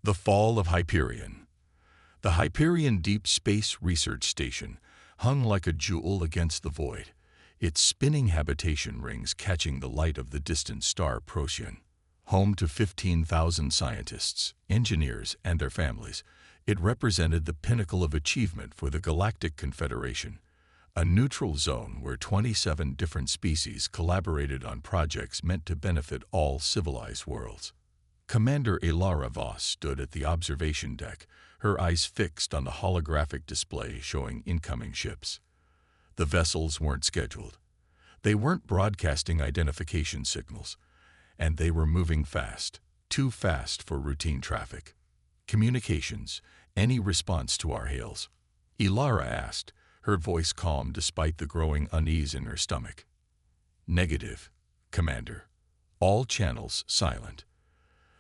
The fall of Hyperion. The Hyperion Deep Space Research Station hung like a jewel against the void, its spinning habitation rings catching the light of the distant star Procyon. Home to 15,000 scientists, engineers, and their families, it represented the pinnacle of achievement for the Galactic Confederation, a neutral zone where 27 different species collaborated on projects meant to benefit all civilized worlds. Commander Ilara Voss stood at the observation deck, her eyes fixed on the holographic display showing incoming ships. The vessels weren't scheduled. They weren't broadcasting identification signals, and they were moving fast, too fast for routine traffic. Communications, any response to our hails? Ilara asked, her voice calm despite the growing unease in her stomach. Negative, Commander. All channels silent.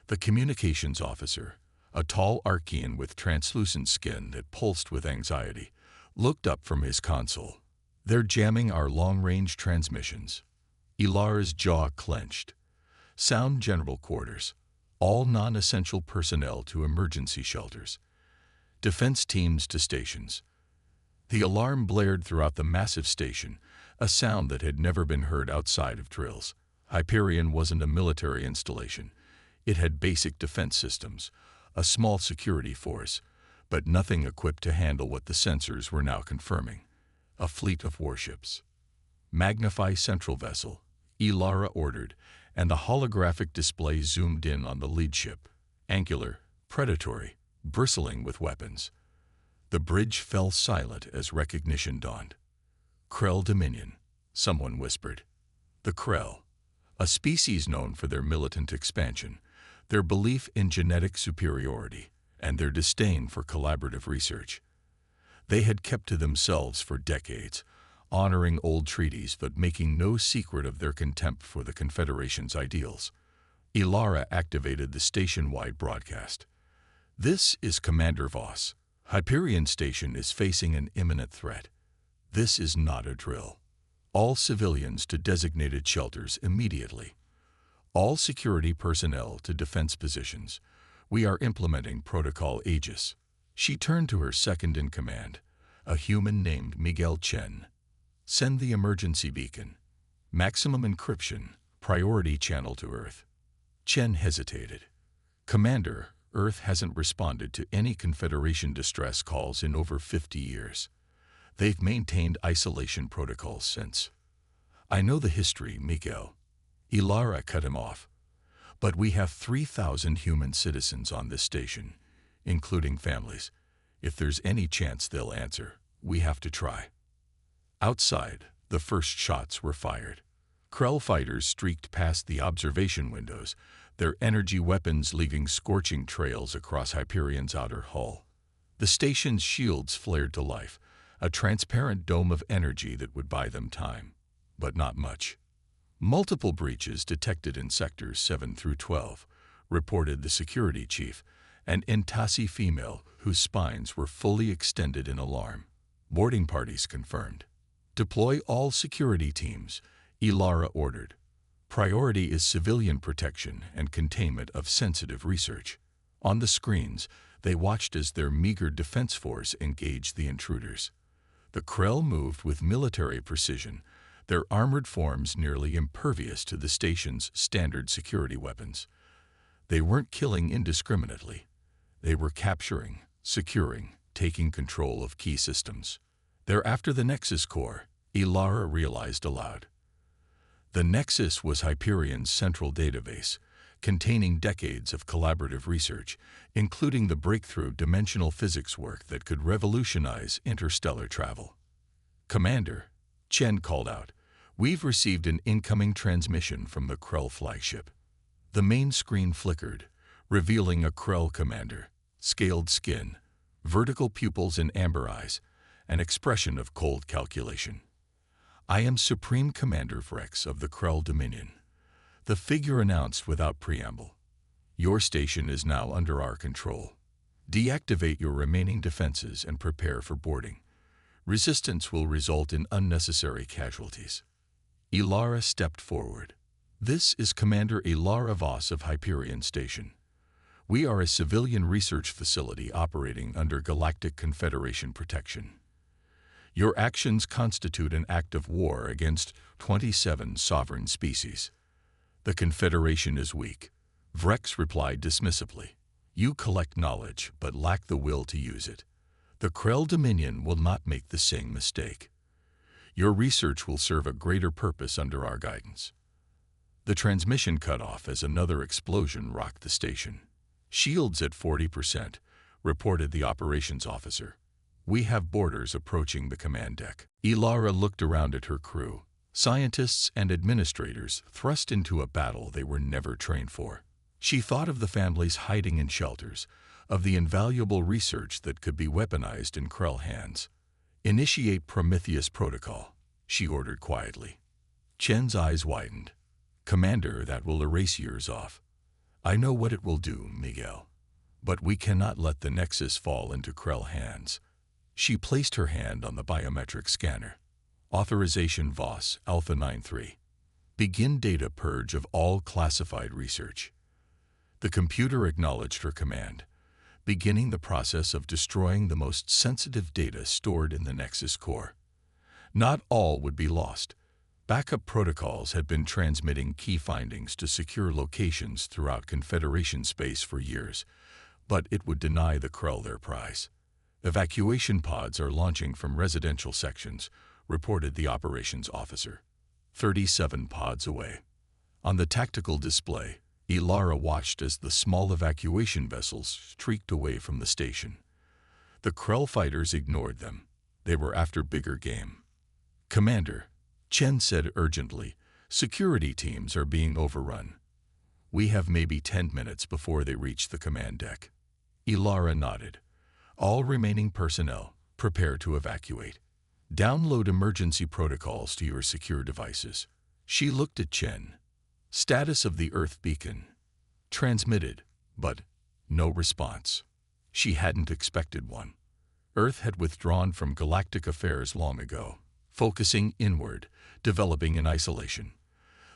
The communications officer, a tall Archean with translucent skin that pulsed with anxiety, looked up from his console. They're jamming our long-range transmissions. Ilara's jaw clenched. Sound general quarters. All non-essential personnel to emergency shelters. Defense teams to stations. The alarm blared throughout the massive station, a sound that had never been heard outside of drills. Hyperion wasn't a military installation. It had basic defense systems, a small security force, but nothing equipped to handle what the sensors were now confirming. A fleet of warships. Magnify central vessel, Ilara ordered, and the holographic display zoomed in on the lead ship, angular, predatory, bristling with weapons. The bridge fell silent as recognition dawned. Krell Dominion, someone whispered. The Krell, a species known for their militant expansion, their belief in genetic superiority, and their disdain for collaborative research. They had kept to themselves for decades, honoring old treaties but making no secret of their contempt for the Confederation's ideals. Ilara activated the station-wide broadcast. This is Commander Voss. Hyperion Station is facing an imminent threat. This is not a drill. All civilians to designated shelters immediately. All security personnel to defense positions. We are implementing Protocol Aegis. She turned to her second-in-command, a human named Miguel Chen. Send the emergency beacon. Maximum encryption, priority channel to Earth. Chen hesitated. Commander, Earth hasn't responded to any Confederation distress calls in over 50 years. They've maintained isolation protocols since. I know the history, Miguel. Ilara cut him off. But we have 3,000 human citizens on this station, including families. If there's any chance they'll answer, we have to try. Outside, the first shots were fired. Krell fighters streaked past the observation windows, their energy weapons leaving scorching trails across Hyperion's outer hull. The station's shields flared to life, a transparent dome of energy that would buy them time, but not much. Multiple breaches detected in sectors 7 through 12, reported the security chief, an Intasi female whose spines were fully extended in alarm. Boarding parties confirmed. Deploy all security teams, Ilara ordered. Priority is civilian protection and containment of sensitive research. On the screens, they watched as their meager defense force engaged the intruders. The Krell moved with military precision, their armored forms nearly impervious to the station's standard security weapons. They weren't killing indiscriminately. They were capturing, securing, taking control of key systems. They're after the Nexus core, Ilara realized aloud. The Nexus was Hyperion's central database, containing decades of collaborative research, including the breakthrough dimensional physics work that could revolutionize interstellar travel. Commander, Chen called out, we've received an incoming transmission from the Krell flagship. The main screen flickered, revealing a Krell commander, scaled skin, vertical pupils and amber eyes, an expression of cold calculation. I am Supreme Commander Vrex of the Krell Dominion. The figure announced without preamble. Your station is now under our control. Deactivate your remaining defenses and prepare for boarding. Resistance will result in unnecessary casualties. Ilara stepped forward. This is Commander Ilara Voss of Hyperion Station. We are a civilian research facility operating under Galactic Confederation protection. Your actions constitute an act of war against 27 sovereign species. The Confederation is weak, Vrex replied dismissively. You collect knowledge, but lack the will to use it. The Krell Dominion will not make the same mistake. Your research will serve a greater purpose under our guidance. The transmission cut off as another explosion rocked the station. Shields at 40%, reported the operations officer. We have boarders approaching the command deck. Ilara looked around at her crew, scientists and administrators thrust into a battle they were never trained for. She thought of the families hiding in shelters, of the invaluable research that could be weaponized in Krell hands. Initiate Prometheus Protocol, she ordered quietly. Chen's eyes widened. Commander, that will erase years off. I know what it will do, Miguel. But we cannot let the Nexus fall into Krell hands. She placed her hand on the biometric scanner. Authorization VOS Alpha 93. Begin data purge of all classified research. The computer acknowledged her command, beginning the process of destroying the most sensitive data stored in the Nexus core. Not all would be lost. Backup protocols had been transmitting key findings to secure locations throughout Confederation space for years, but it would deny the Krell their prize. Evacuation pods are launching from residential sections, reported the operations officer. 37 pods away. On the tactical display, Ilara watched as the small evacuation vessels streaked away from the station. The Krell fighters ignored them. They were after bigger game. Commander, Chen said urgently, security teams are being overrun. We have maybe 10 minutes before they reach the command deck. Ilara nodded. All remaining personnel, prepare to evacuate. Download emergency protocols to your secure devices. She looked at Chen. Status of the Earth beacon. Transmitted, but no response. She hadn't expected one. Earth had withdrawn from galactic affairs long ago, focusing inward, developing in isolation.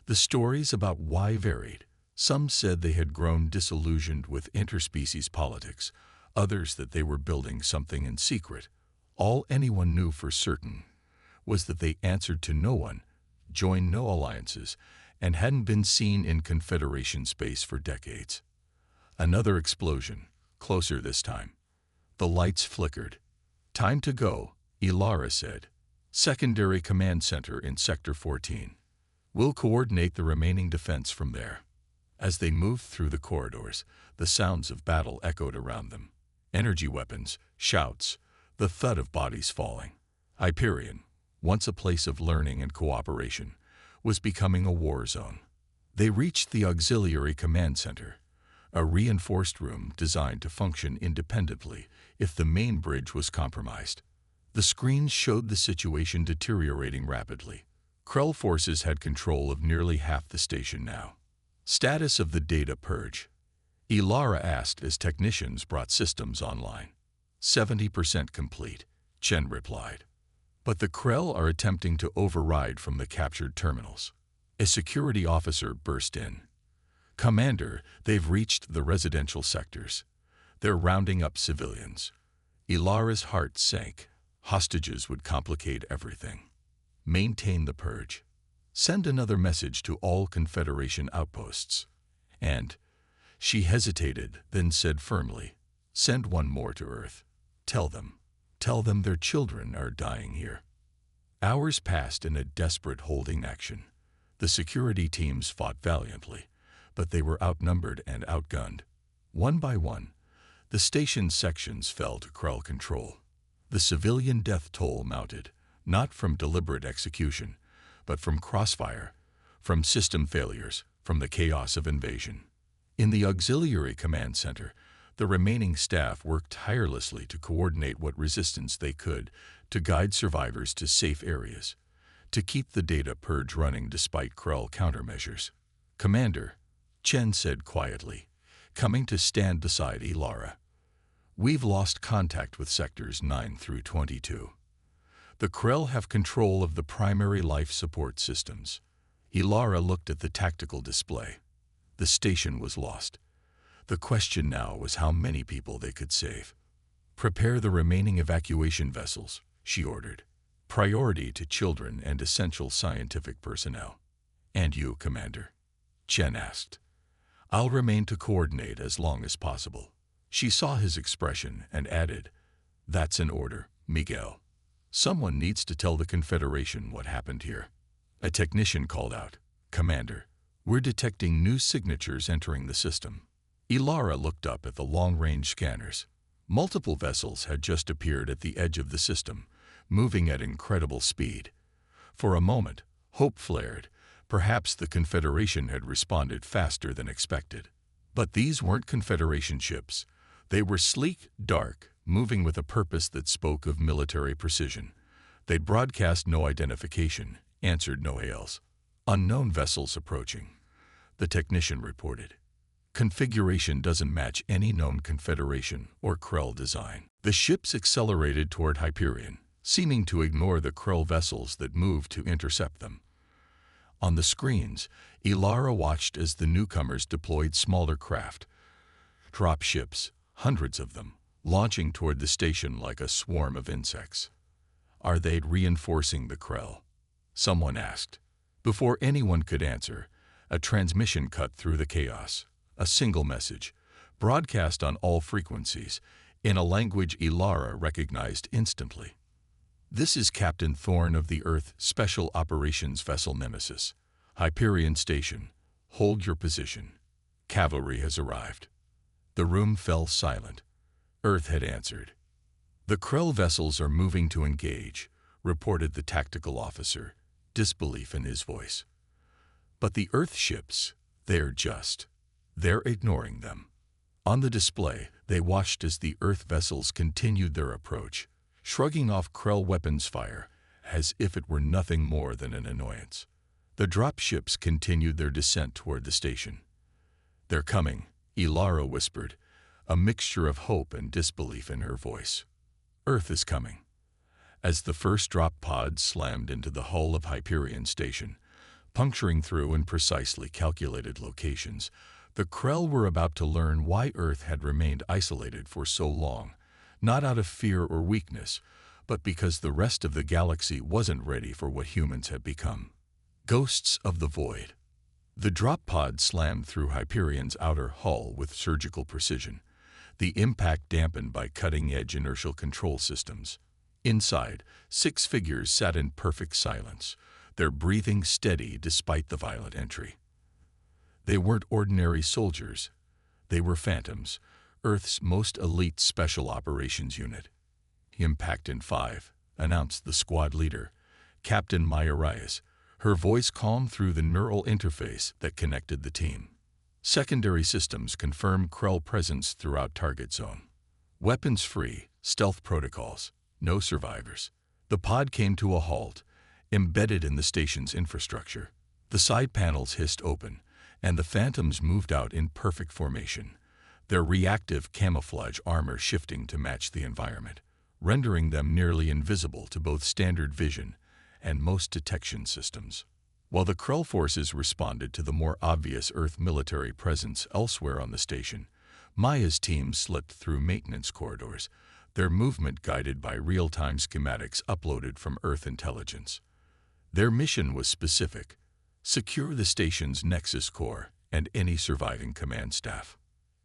The stories about why varied. Some said they had grown disillusioned with interspecies politics, others that they were building something in secret. All anyone knew for certain was that they answered to no one, joined no alliances, and hadn't been seen in Confederation space for decades. Another explosion, closer this time. The lights flickered. Time to go, Ilara said. Secondary command center in Sector 14. We'll coordinate the remaining defense from there. As they moved through the corridors, the sounds of battle echoed around them. Energy weapons, shouts, the thud of bodies falling. Hyperion, once a place of learning and cooperation, was becoming a war zone. They reached the auxiliary command center, a reinforced room designed to function independently if the main bridge was compromised. The screens showed the situation deteriorating rapidly. Krell forces had control of nearly half the station now. Status of the data purge. Ilara asked as technicians brought systems online. 70% complete, Chen replied. But the Krell are attempting to override from the captured terminals. A security officer burst in. Commander, they've reached the residential sectors. They're rounding up civilians. Ilara's heart sank. Hostages would complicate everything. Maintain the purge. Send another message to all Confederation outposts. And she hesitated, then said firmly, send one more to Earth. Tell them their children are dying here. Hours passed in a desperate holding action. The security teams fought valiantly, but they were outnumbered and outgunned. One by one, the station's sections fell to Krell control. The civilian death toll mounted, not from deliberate execution, but from crossfire, from system failures, from the chaos of invasion. In the auxiliary command center, the remaining staff worked tirelessly to coordinate what resistance they could, to guide survivors to safe areas, to keep the data purge running despite Krell countermeasures. Commander, Chen said quietly, coming to stand beside Ilara. We've lost contact with sectors 9 through 22. The Krell have control of the primary life support systems. Ilara looked at the tactical display. The station was lost. The question now was how many people they could save. "Prepare the remaining evacuation vessels," she ordered. "Priority to children and essential scientific personnel." "And you, Commander?" Chen asked. "I'll remain to coordinate as long as possible." She saw his expression and added, "That's an order, Miguel. Someone needs to tell the Confederation what happened here." A technician called out, "Commander, we're detecting new signatures entering the system." Ilara looked up at the long-range scanners. Multiple vessels had just appeared at the edge of the system, moving at incredible speed. For a moment, hope flared. Perhaps the Confederation had responded faster than expected. But these weren't Confederation ships. They were sleek, dark, moving with a purpose that spoke of military precision. They'd broadcast no identification, answered no hails. "Unknown vessels approaching," the technician reported. "Configuration doesn't match any known Confederation or Krell design." The ships accelerated toward Hyperion, seeming to ignore the Krell vessels that moved to intercept them. On the screens, Ilara watched as the newcomers deployed smaller craft, drop ships, hundreds of them, launching toward the station like a swarm of insects. "Are they reinforcing the Krell?" someone asked. Before anyone could answer, a transmission cut through the chaos. A single message, broadcast on all frequencies, in a language Ilara recognized instantly. "This is Captain Thorne of the Earth Special Operations Vessel Nemesis. Hyperion Station. Hold your position. Cavalry has arrived." The room fell silent. Earth had answered. "The Krell vessels are moving to engage," reported the tactical officer, disbelief in his voice. "But the Earth ships, they're ignoring them." On the display, they watched as the Earth vessels continued their approach, shrugging off Krell weapons fire as if it were nothing more than an annoyance. The drop ships continued their descent toward the station. "They're coming," Ilara whispered, a mixture of hope and disbelief in her voice. "Earth is coming." As the first drop pods slammed into the hull of Hyperion Station, puncturing through in precisely calculated locations, the Krell were about to learn why Earth had remained isolated for so long, not out of fear or weakness, but because the rest of the galaxy wasn't ready for what humans had become. Ghosts of the Void. The drop pod slammed through Hyperion's outer hull with surgical precision, the impact dampened by cutting-edge inertial control systems. Inside, 6 figures sat in perfect silence, their breathing steady despite the violent entry. They weren't ordinary soldiers. They were Phantoms, Earth's most elite special operations unit. "Impact in 5, announced the squad leader, Captain Maya Reyes, her voice calm through the neural interface that connected the team. Secondary systems confirm Krell presence throughout target zone. Weapons-free, stealth protocols, no survivors." The pod came to a halt, embedded in the station's infrastructure. The side panels hissed open, and the Phantoms moved out in perfect formation, their reactive camouflage armor shifting to match the environment, rendering them nearly invisible to both standard vision and most detection systems. While the Krell forces responded to the more obvious Earth military presence elsewhere on the station, Maya's team slipped through maintenance corridors, their movement guided by real-time schematics uploaded from Earth intelligence. Their mission was specific: secure the station's Nexus core and any surviving command staff.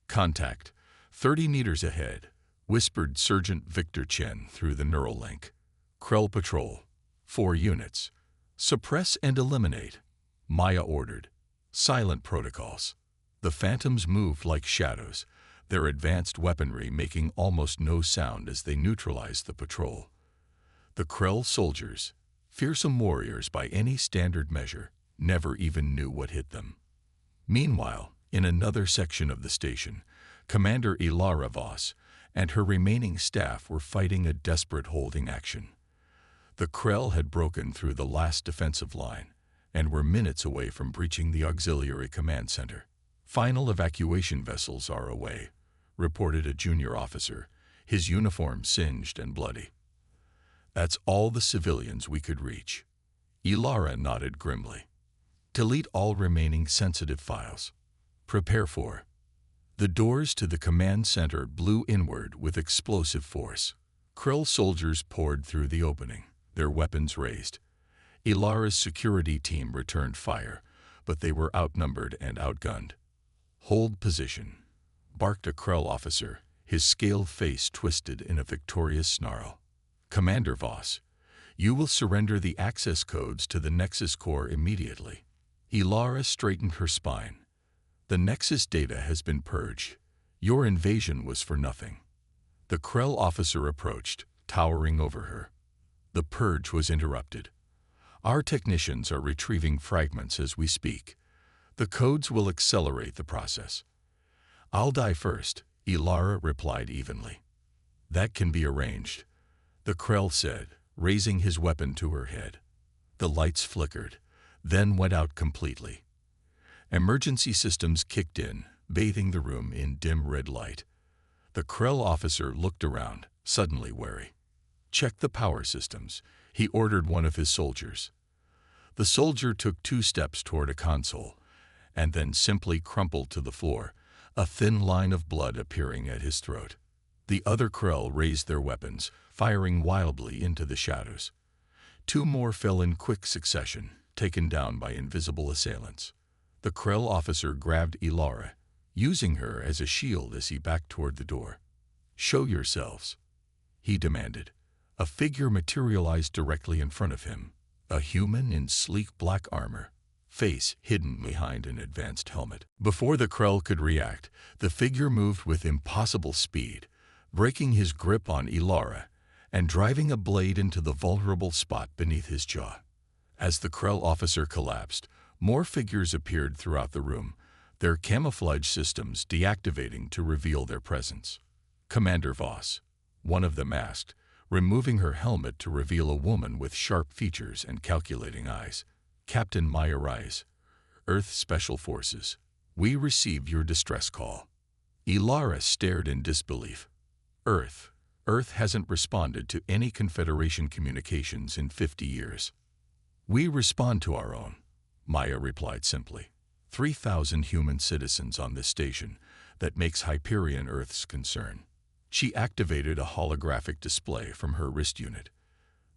"Contact, 30 meters ahead," whispered Sergeant Victor Chen through the neural link. "Krell Patrol, 4 units. Suppress and eliminate," Maya ordered. Silent protocols. The Phantoms moved like shadows, their advanced weaponry making almost no sound as they neutralized the patrol. The Krell soldiers, fearsome warriors by any standard measure, never even knew what hit them. Meanwhile, in another section of the station, Commander Ilara Voss and her remaining staff were fighting a desperate holding action. The Krell had broken through the last defensive line and were minutes away from breaching the auxiliary command center. "Final evacuation vessels are away," reported a junior officer, his uniform singed and bloody. "That's all the civilians we could reach." Ilara nodded grimly. "Delete all remaining sensitive files. Prepare for..." The doors to the command center blew inward with explosive force. Krill soldiers poured through the opening, their weapons raised. Ilara's security team returned fire, but they were outnumbered and outgunned. "Hold position," barked a Krell officer, his scaled face twisted in a victorious snarl. "Commander Voss, you will surrender the access codes to the Nexus core immediately." Ilara straightened her spine. "The Nexus data has been purged. Your invasion was for nothing." The Krell officer approached, towering over her. "The purge was interrupted. Our technicians are retrieving fragments as we speak. The codes will accelerate the process." "I'll die first," Ilara replied evenly. "That can be arranged," the Krell said, raising his weapon to her head. The lights flickered, then went out completely. Emergency systems kicked in, bathing the room in dim red light. The Krell officer looked around, suddenly wary. "Check the power systems," he ordered one of his soldiers. The soldier took 2 steps toward a console, and then simply crumpled to the floor, a thin line of blood appearing at his throat. The other Krell raised their weapons, firing wildly into the shadows. 2 more fell in quick succession, taken down by invisible assailants. The Krell officer grabbed Ilara, using her as a shield as he backed toward the door. "Show yourselves," he demanded. A figure materialized directly in front of him, a human in sleek black armor, face hidden behind an advanced helmet. Before the Krell could react, the figure moved with impossible speed, breaking his grip on Ilara and driving a blade into the vulnerable spot beneath his jaw. As the Krell officer collapsed, more figures appeared throughout the room, their camouflage systems deactivating to reveal their presence. "Commander Voss," one of them asked, removing her helmet to reveal a woman with sharp features and calculating eyes. "Captain Maya Rise, Earth Special Forces. We received your distress call." Ilara stared in disbelief. Earth hasn't responded to any Confederation communications in 50 years. "We respond to our own," Maya replied simply. 3,000 human citizens on this station. That makes Hyperion Earth's concern." She activated a holographic display from her wrist unit.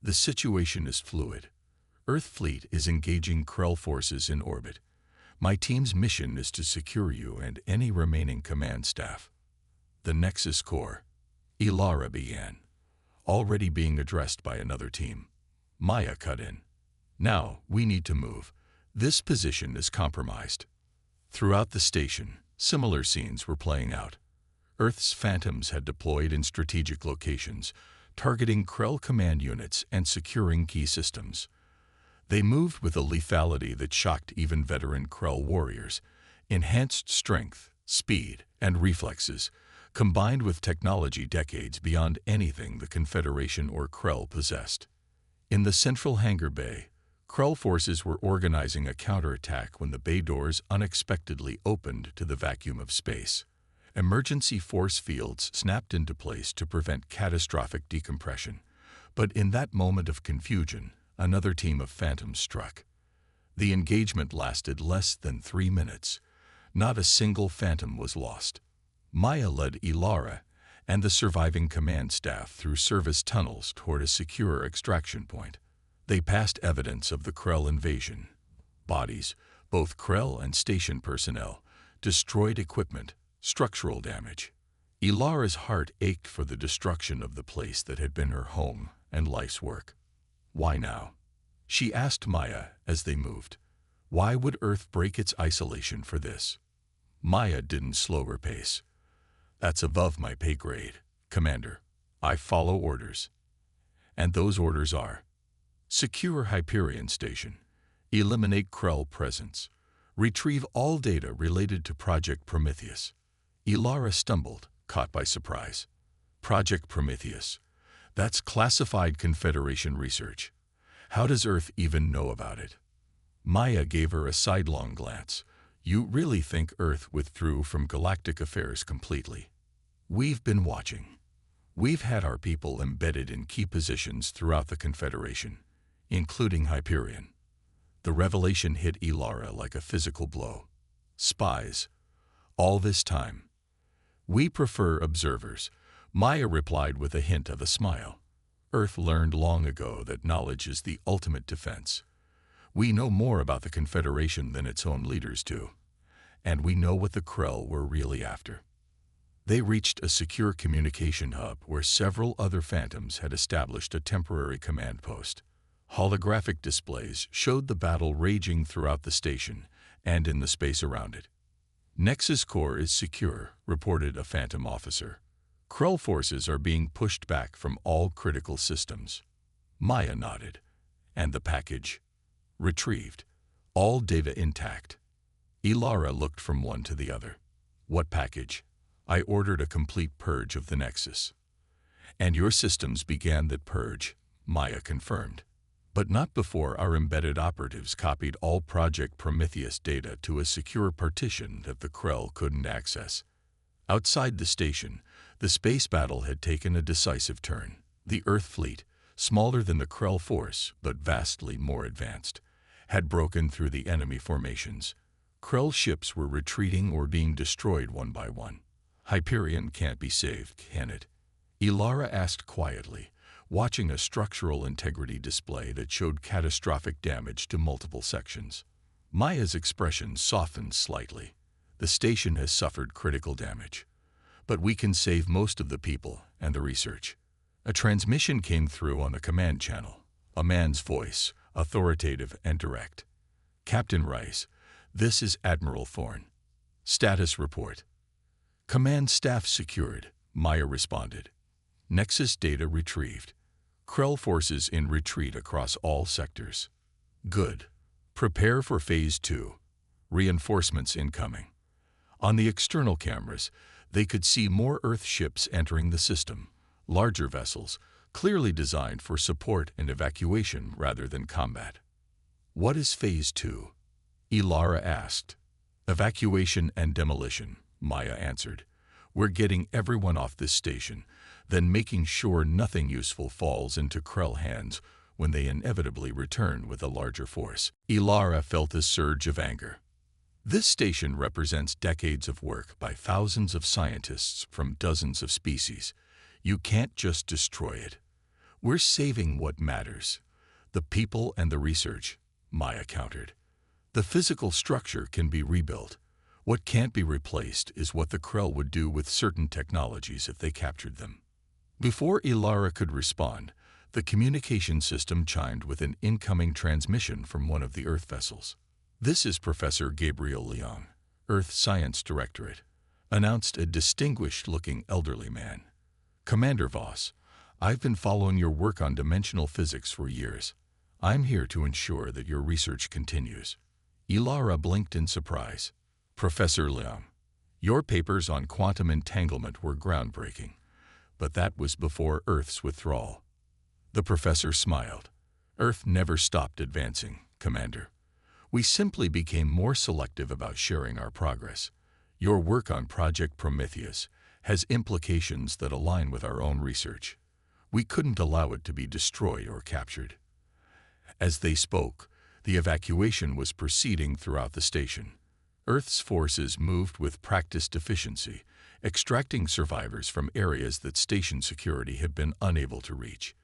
"The situation is fluid. Earth fleet is engaging Krell forces in orbit. My team's mission is to secure you and any remaining command staff." "The Nexus core," Ilara began, already being addressed by another team. Maya cut in. "Now, we need to move. This position is compromised." Throughout the station, similar scenes were playing out. Earth's Phantoms had deployed in strategic locations, targeting Krell command units and securing key systems. They moved with a lethality that shocked even veteran Krell warriors. Enhanced strength, speed, and reflexes, combined with technology decades beyond anything the Confederation or Krell possessed. In the central hangar bay, Krell forces were organizing a counterattack when the bay doors unexpectedly opened to the vacuum of space. Emergency force fields snapped into place to prevent catastrophic decompression. But in that moment of confusion, another team of Phantoms struck. The engagement lasted less than 3 minutes. Not a single Phantom was lost. Maya led Ilara and the surviving command staff through service tunnels toward a secure extraction point. They passed evidence of the Krell invasion. Bodies, both Krell and station personnel, destroyed equipment, structural damage. Ilara's heart ached for the destruction of the place that had been her home and life's work. "Why now?" she asked Maya as they moved. "Why would Earth break its isolation for this?" Maya didn't slow her pace. "That's above my pay grade, Commander. I follow orders. And those orders are: secure Hyperion Station, eliminate Krell presence, retrieve all data related to Project Prometheus." Ilara stumbled, caught by surprise. "Project Prometheus? That's classified Confederation research. How does Earth even know about it?" Maya gave her a sidelong glance. "You really think Earth withdrew from galactic affairs completely? We've been watching. We've had our people embedded in key positions throughout the Confederation, including Hyperion." The revelation hit Ilara like a physical blow. "Spies. All this time. "We prefer observers," Maya replied with a hint of a smile. "Earth learned long ago that knowledge is the ultimate defense. We know more about the Confederation than its own leaders do, and we know what the Krell were really after." They reached a secure communication hub where several other Phantoms had established a temporary command post. Holographic displays showed the battle raging throughout the station and in the space around it. "Nexus core is secure," reported a Phantom officer. "Krell forces are being pushed back from all critical systems." Maya nodded. "And the package?" "Retrieved. All data intact." Ilara looked from one to the other. "What package?" "I ordered a complete purge of the Nexus." "And your systems began that purge," Maya confirmed. "But not before our embedded operatives copied all Project Prometheus data to a secure partition that the Krell couldn't access." Outside the station, the space battle had taken a decisive turn. The Earth fleet, smaller than the Krell force but vastly more advanced, had broken through the enemy formations. Krell ships were retreating or being destroyed one by one. "Hyperion can't be saved, can it?" Ilara asked quietly, watching a structural integrity display that showed catastrophic damage to multiple sections. Maya's expression softened slightly. "The station has suffered critical damage, but we can save most of the people and the research." A transmission came through on the command channel, a man's voice, authoritative and direct. "Captain Rice, this is Admiral Thorne. Status report." "Command staff secured," Maya responded. "Nexus data retrieved. Krell forces in retreat across all sectors." "Good. Prepare for Phase 2. Reinforcements incoming." On the external cameras, they could see more Earth ships entering the system, larger vessels, clearly designed for support and evacuation rather than combat. "What is Phase 2? Ilara asked. "Evacuation and demolition," Maya answered. "We're getting everyone off this station, then making sure nothing useful falls into Krell hands when they inevitably return with a larger force." Ilara felt a surge of anger. "This station represents decades of work by thousands of scientists from dozens of species. You can't just destroy it." "We're saving what matters. The people and the research," Maya countered. "The physical structure can be rebuilt. What can't be replaced is what the Krell would do with certain technologies if they captured them." Before Ilara could respond, the communication system chimed with an incoming transmission from one of the Earth vessels. "This is Professor Gabriel Leong, Earth Science Directorate," announced a distinguished-looking elderly man. "Commander Voss, I've been following your work on dimensional physics for years. I'm here to ensure that your research continues." Ilara blinked in surprise. "Professor Leong, your papers on quantum entanglement were groundbreaking, but that was before Earth's withdrawal." The professor smiled. "Earth never stopped advancing, Commander. We simply became more selective about sharing our progress. Your work on Project Prometheus has implications that align with our own research. We couldn't allow it to be destroyed or captured." As they spoke, the evacuation was proceeding throughout the station. Earth's forces moved with practiced efficiency, extracting survivors from areas that station security had been unable to reach.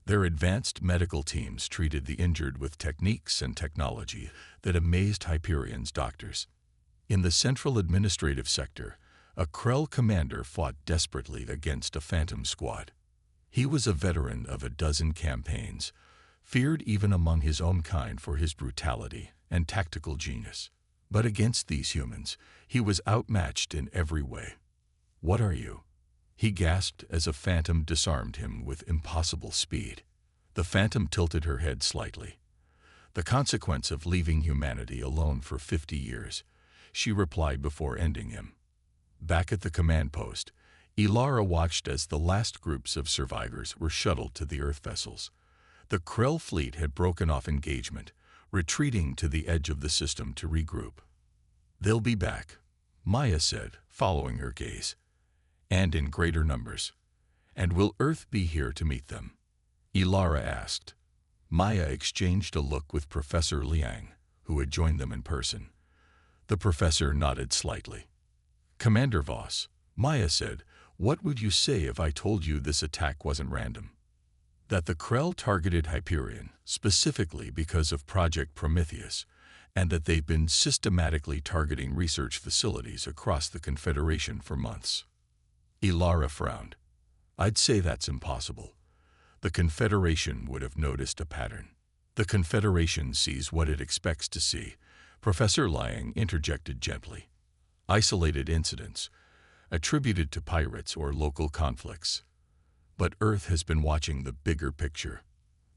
Their advanced medical teams treated the injured with techniques and technology that amazed Hyperion's doctors. In the central administrative sector, a Krell commander fought desperately against a Phantom squad. He was a veteran of a dozen campaigns, feared even among his own kind for his brutality and tactical genius. But against these humans, he was outmatched in every way. "What are you?" he gasped as a Phantom disarmed him with impossible speed. The Phantom tilted her head slightly. "The consequence of leaving humanity alone for 50 years, she replied before ending him. Back at the command post, Ilara watched as the last groups of survivors were shuttled to the Earth vessels. The Krell fleet had broken off engagement, retreating to the edge of the system to regroup. "They'll be back," Maya said, following her gaze. "And in greater numbers." "And will Earth be here to meet them?" Ilara asked. Maya exchanged a look with Professor Liang, who had joined them in person. The professor nodded slightly. "Commander Voss, Maya said, "What would you say if I told you this attack wasn't random? That the Krell targeted Hyperion specifically because of Project Prometheus, and that they've been systematically targeting research facilities across the Confederation for months." Ilara frowned. "I'd say that's impossible. The Confederation would have noticed a pattern." "The Confederation sees what it expects to see," Professor Liang interjected gently. "Isolated incidents, attributed to pirates or local conflicts. But Earth has been watching the bigger picture.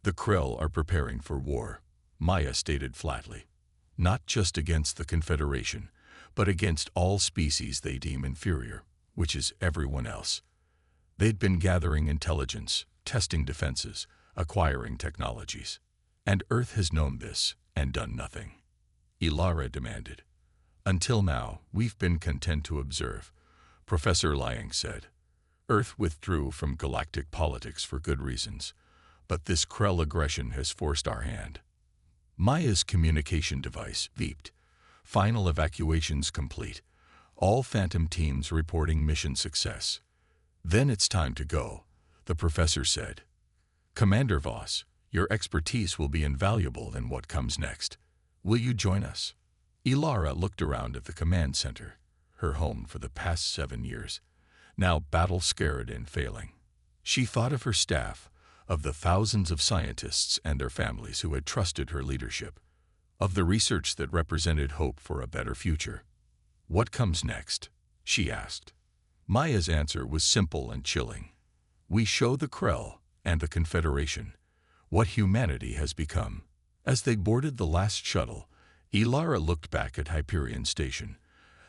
The Krell are preparing for war," Maya stated flatly. "Not just against the Confederation, but against all species they deem inferior, which is everyone else. They'd been gathering intelligence, testing defenses, acquiring technologies. And Earth has known this and done nothing," Ilara demanded. "Until now, we've been content to observe," Professor Liang said. "Earth withdrew from galactic politics for good reasons, but this Krell aggression has forced our hand." Maya's communication device beeped. "Final evacuations complete. All Phantom teams reporting mission success." "Then it's time to go," the professor said. "Commander Voss, your expertise will be invaluable in what comes next. Will you join us?" Ilara looked around at the command center, her home for the past 7 years, now battle-scared and failing. She thought of her staff, of the thousands of scientists and their families who had trusted her leadership, of the research that represented hope for a better future. "What comes next?" she asked. Maya's answer was simple and chilling. "We show the Krell and the Confederation what humanity has become." As they boarded the last shuttle, Ilara looked back at Hyperion Station,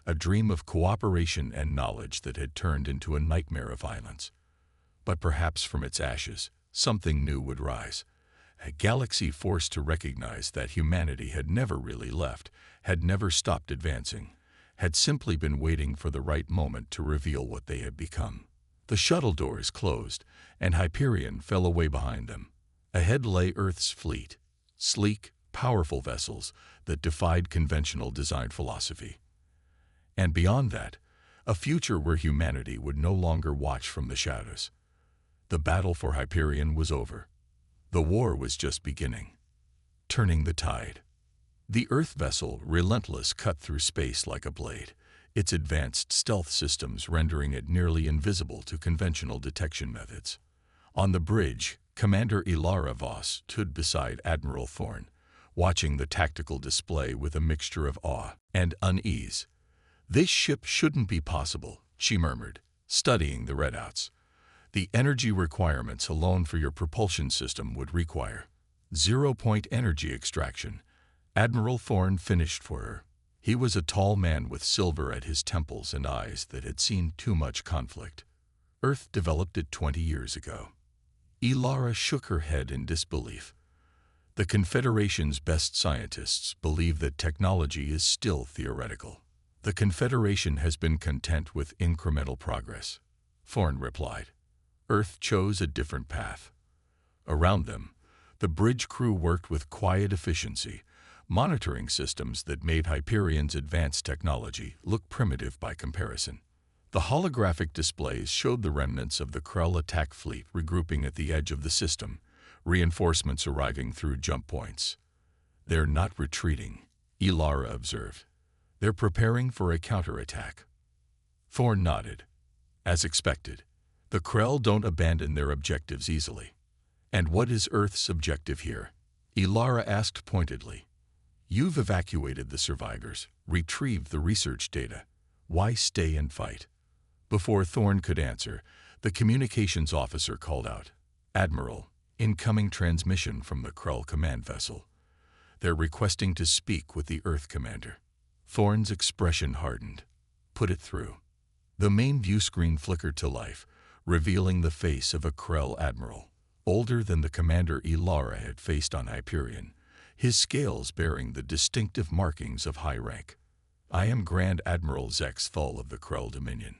a dream of cooperation and knowledge that had turned into a nightmare of violence. But perhaps from its ashes, something new would rise. A galaxy forced to recognize that humanity had never really left, had never stopped advancing, had simply been waiting for the right moment to reveal what they had become. The shuttle doors closed, and Hyperion fell away behind them. Ahead lay Earth's fleet, sleek, powerful vessels that defied conventional design philosophy. And beyond that, a future where humanity would no longer watch from the shadows. The battle for Hyperion was over. The war was just beginning. Turning the tide. The Earth vessel, relentless, cut through space like a blade, its advanced stealth systems rendering it nearly invisible to conventional detection methods. On the bridge, Commander Ilara Voss stood beside Admiral Thorn, watching the tactical display with a mixture of awe and unease. "This ship shouldn't be possible," she murmured, studying the readouts. "The energy requirements alone for your propulsion system would require 0-point energy extraction." Admiral Thorn finished for her. He was a tall man with silver at his temples and eyes that had seen too much conflict. "Earth developed it 20 years ago." Ilara shook her head in disbelief. "The Confederation's best scientists believe that technology is still theoretical." "The Confederation has been content with incremental progress," Thorn replied. "Earth chose a different path." Around them, the bridge crew worked with quiet efficiency, monitoring systems that made Hyperion's advanced technology look primitive by comparison. The holographic displays showed the remnants of the Krell attack fleet regrouping at the edge of the system, reinforcements arriving through jump points. "They're not retreating," Ilara observed. "They're preparing for a counterattack." Thorn nodded. "As expected, the Krell don't abandon their objectives easily." "And what is Earth's objective here?" Ilara asked pointedly. "You've evacuated the survivors, retrieved the research data. Why stay and fight?" Before Thorn could answer, the communications officer called out, "Admiral, incoming transmission from the Krell command vessel. They're requesting to speak with the Earth commander." Thorn's expression hardened. "Put it through." The main view screen flickered to life, revealing the face of a Krell admiral, older than the commander Ilara had faced on Hyperion, his scales bearing the distinctive markings of high rank. "I am Grand Admiral Zex Thul of the Krell Dominion,"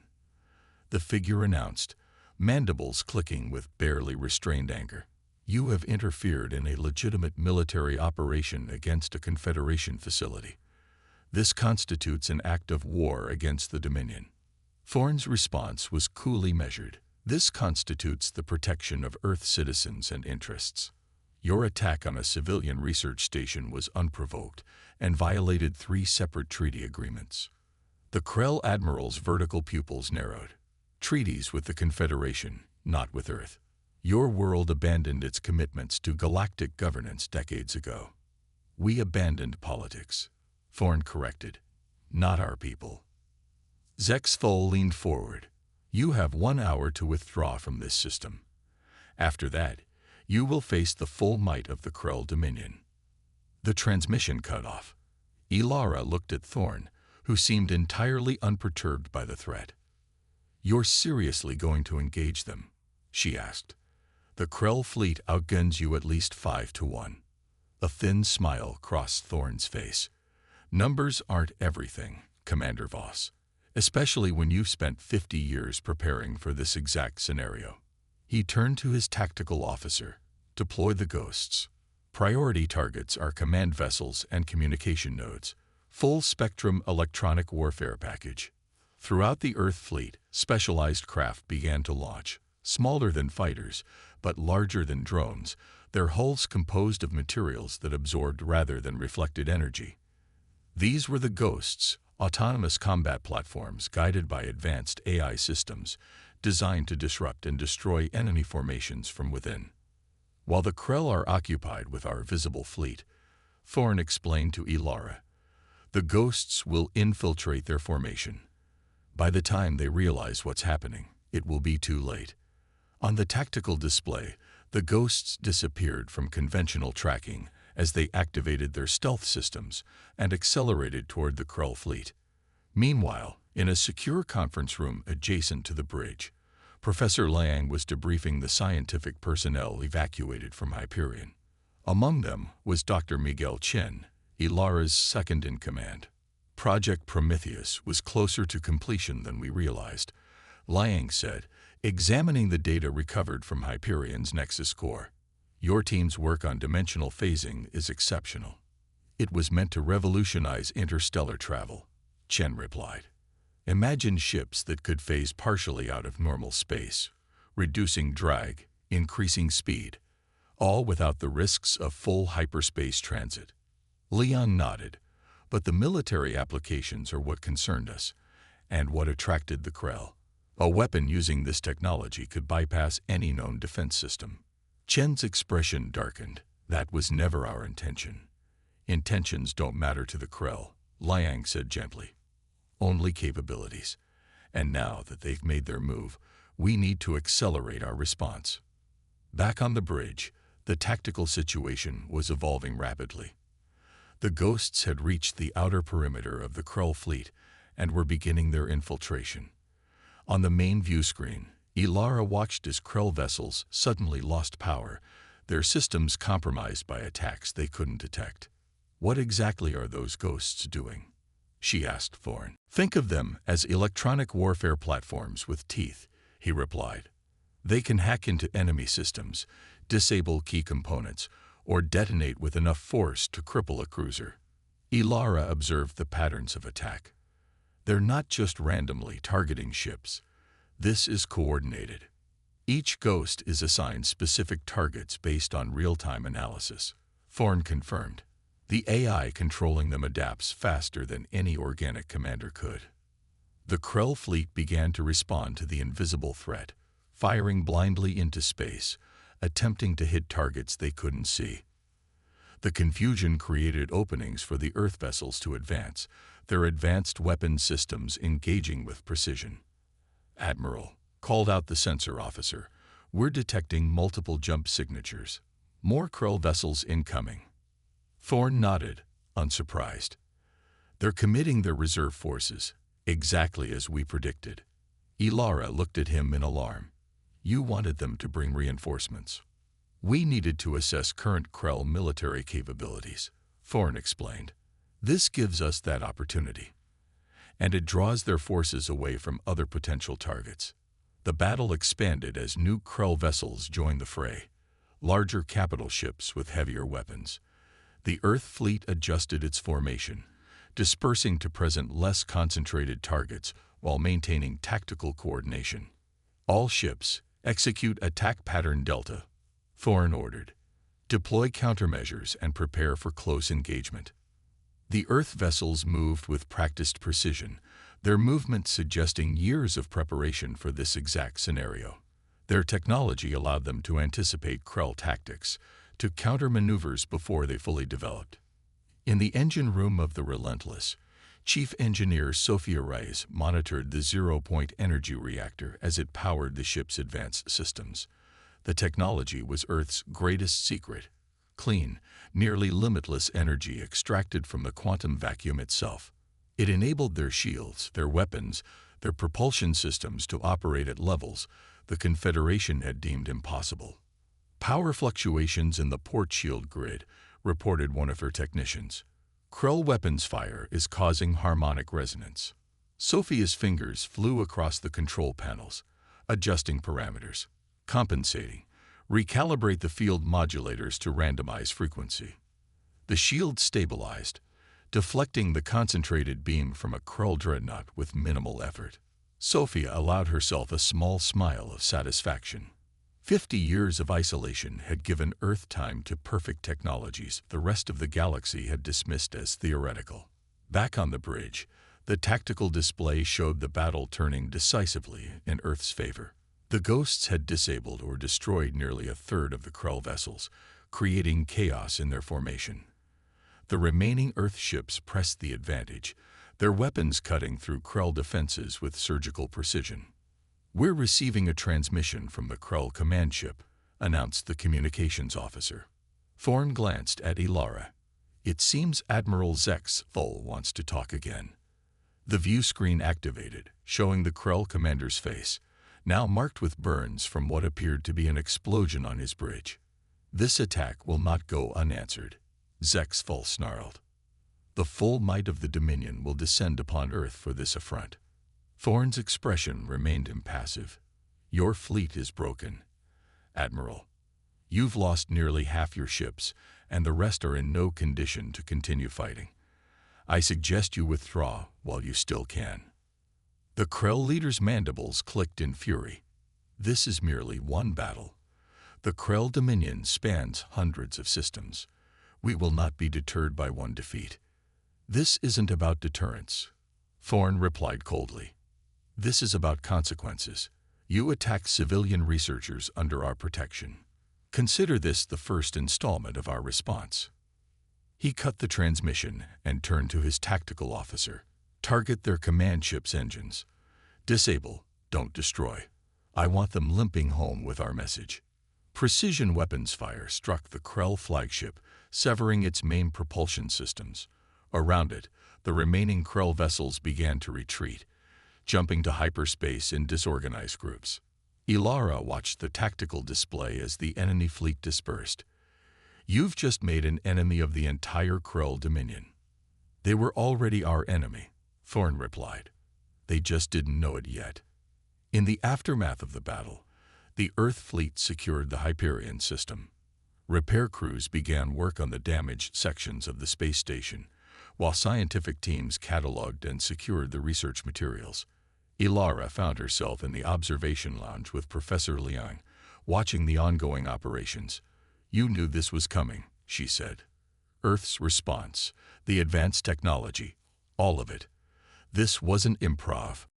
the figure announced, mandibles clicking with barely restrained anger. "You have interfered in a legitimate military operation against a Confederation facility. This constitutes an act of war against the Dominion." Thorne's response was coolly measured. This constitutes the protection of Earth citizens and interests. Your attack on a civilian research station was unprovoked and violated 3 separate treaty agreements. The Krell admiral's vertical pupils narrowed. Treaties with the Confederation, not with Earth. Your world abandoned its commitments to galactic governance decades ago. We abandoned politics, Thorne corrected. Not our people. Zexthol leaned forward. You have 1 hour to withdraw from this system. After that, you will face the full might of the Krell Dominion. The transmission cut off. Ilara looked at Thorne, who seemed entirely unperturbed by the threat. You're seriously going to engage them? She asked. The Krell fleet outguns you at least 5 to 1. A thin smile crossed Thorne's face. Numbers aren't everything, Commander Voss, especially when you've spent 50 years preparing for this exact scenario. He turned to his tactical officer. Deploy the ghosts. Priority targets are command vessels and communication nodes. Full-spectrum electronic warfare package. Throughout the Earth fleet, specialized craft began to launch. Smaller than fighters, but larger than drones, their hulls composed of materials that absorbed rather than reflected energy. These were the ghosts, autonomous combat platforms guided by advanced AI systems, designed to disrupt and destroy enemy formations from within. While the Krell are occupied with our visible fleet, Thorne explained to Ilara, the ghosts will infiltrate their formation. By the time they realize what's happening, it will be too late. On the tactical display, the ghosts disappeared from conventional tracking as they activated their stealth systems and accelerated toward the Krell fleet. Meanwhile, in a secure conference room adjacent to the bridge, Professor Liang was debriefing the scientific personnel evacuated from Hyperion. Among them was Dr. Miguel Chen, Ilara's second-in-command. Project Prometheus was closer to completion than we realized, Liang said, examining the data recovered from Hyperion's Nexus core. Your team's work on dimensional phasing is exceptional. It was meant to revolutionize interstellar travel, Chen replied. Imagine ships that could phase partially out of normal space, reducing drag, increasing speed, all without the risks of full hyperspace transit. Leon nodded, but the military applications are what concerned us, and what attracted the Krell. A weapon using this technology could bypass any known defense system. Chen's expression darkened. That was never our intention. Intentions don't matter to the Krell, Liang said gently. Only capabilities. And now that they've made their move, we need to accelerate our response. Back on the bridge, the tactical situation was evolving rapidly. The ghosts had reached the outer perimeter of the Krell fleet and were beginning their infiltration. On the main view screen, Ilara watched as Krell vessels suddenly lost power, their systems compromised by attacks they couldn't detect. What exactly are those ghosts doing? She asked Thorne. Think of them as electronic warfare platforms with teeth, he replied. They can hack into enemy systems, disable key components, or detonate with enough force to cripple a cruiser. Ilara observed the patterns of attack. They're not just randomly targeting ships. This is coordinated. Each ghost is assigned specific targets based on real-time analysis, Thorne confirmed. The AI controlling them adapts faster than any organic commander could. The Krell fleet began to respond to the invisible threat, firing blindly into space, attempting to hit targets they couldn't see. The confusion created openings for the Earth vessels to advance, their advanced weapon systems engaging with precision. Admiral, called out the sensor officer, we're detecting multiple jump signatures. More Krell vessels incoming. Thorne nodded, unsurprised. They're committing their reserve forces, exactly as we predicted. Ilara looked at him in alarm. You wanted them to bring reinforcements. We needed to assess current Krell military capabilities, Thorne explained. This gives us that opportunity. And it draws their forces away from other potential targets. The battle expanded as new Krell vessels joined the fray, larger capital ships with heavier weapons. The Earth fleet adjusted its formation, dispersing to present less concentrated targets while maintaining tactical coordination. All ships, execute attack pattern Delta. Thorn ordered. Deploy countermeasures and prepare for close engagement. The Earth vessels moved with practiced precision, their movement suggesting years of preparation for this exact scenario. Their technology allowed them to anticipate Krell tactics, to counter maneuvers before they fully developed. In the engine room of the Relentless, Chief Engineer Sophia Reyes monitored the zero-point energy reactor as it powered the ship's advanced systems. The technology was Earth's greatest secret: clean, nearly limitless energy extracted from the quantum vacuum itself. It enabled their shields, their weapons, their propulsion systems to operate at levels the Confederation had deemed impossible. Power fluctuations in the port shield grid, reported one of her technicians. Krell weapons fire is causing harmonic resonance. Sophia's fingers flew across the control panels, adjusting parameters, compensating, recalibrate the field modulators to randomize frequency. The shield stabilized, deflecting the concentrated beam from a Krell dreadnought with minimal effort. Sophia allowed herself a small smile of satisfaction. 50 years of isolation had given Earth time to perfect technologies the rest of the galaxy had dismissed as theoretical. Back on the bridge, the tactical display showed the battle turning decisively in Earth's favor. The Ghosts had disabled or destroyed nearly a third of the Krell vessels, creating chaos in their formation. The remaining Earth ships pressed the advantage, their weapons cutting through Krell defenses with surgical precision. "We're receiving a transmission from the Krell command ship," announced the communications officer. Thorn glanced at Ilara. "It seems Admiral Zex Thul wants to talk again." The view screen activated, showing the Krell commander's face, now marked with burns from what appeared to be an explosion on his bridge. "This attack will not go unanswered," Zex Thul snarled. "The full might of the Dominion will descend upon Earth for this affront." Thorn's expression remained impassive. "Your fleet is broken, Admiral. You've lost nearly half your ships, and the rest are in no condition to continue fighting. I suggest you withdraw while you still can." The Krell leader's mandibles clicked in fury. "This is merely one battle. The Krell Dominion spans hundreds of systems. We will not be deterred by one defeat." "This isn't about deterrence," Thorn replied coldly. "This is about consequences. You attacked civilian researchers under our protection. Consider this the first installment of our response." He cut the transmission and turned to his tactical officer. "Target their command ship's engines. Disable, don't destroy. I want them limping home with our message." Precision weapons fire struck the Krell flagship, severing its main propulsion systems. Around it, the remaining Krell vessels began to retreat, jumping to hyperspace in disorganized groups. Ilara watched the tactical display as the enemy fleet dispersed. "You've just made an enemy of the entire Krell Dominion." "They were already our enemy," Thorn replied. "They just didn't know it yet." In the aftermath of the battle, the Earth fleet secured the Hyperion system. Repair crews began work on the damaged sections of the space station, while scientific teams cataloged and secured the research materials. Ilara found herself in the observation lounge with Professor Liang, watching the ongoing operations. "You knew this was coming," she said. "Earth's response, the advanced technology, all of it. This wasn't improv."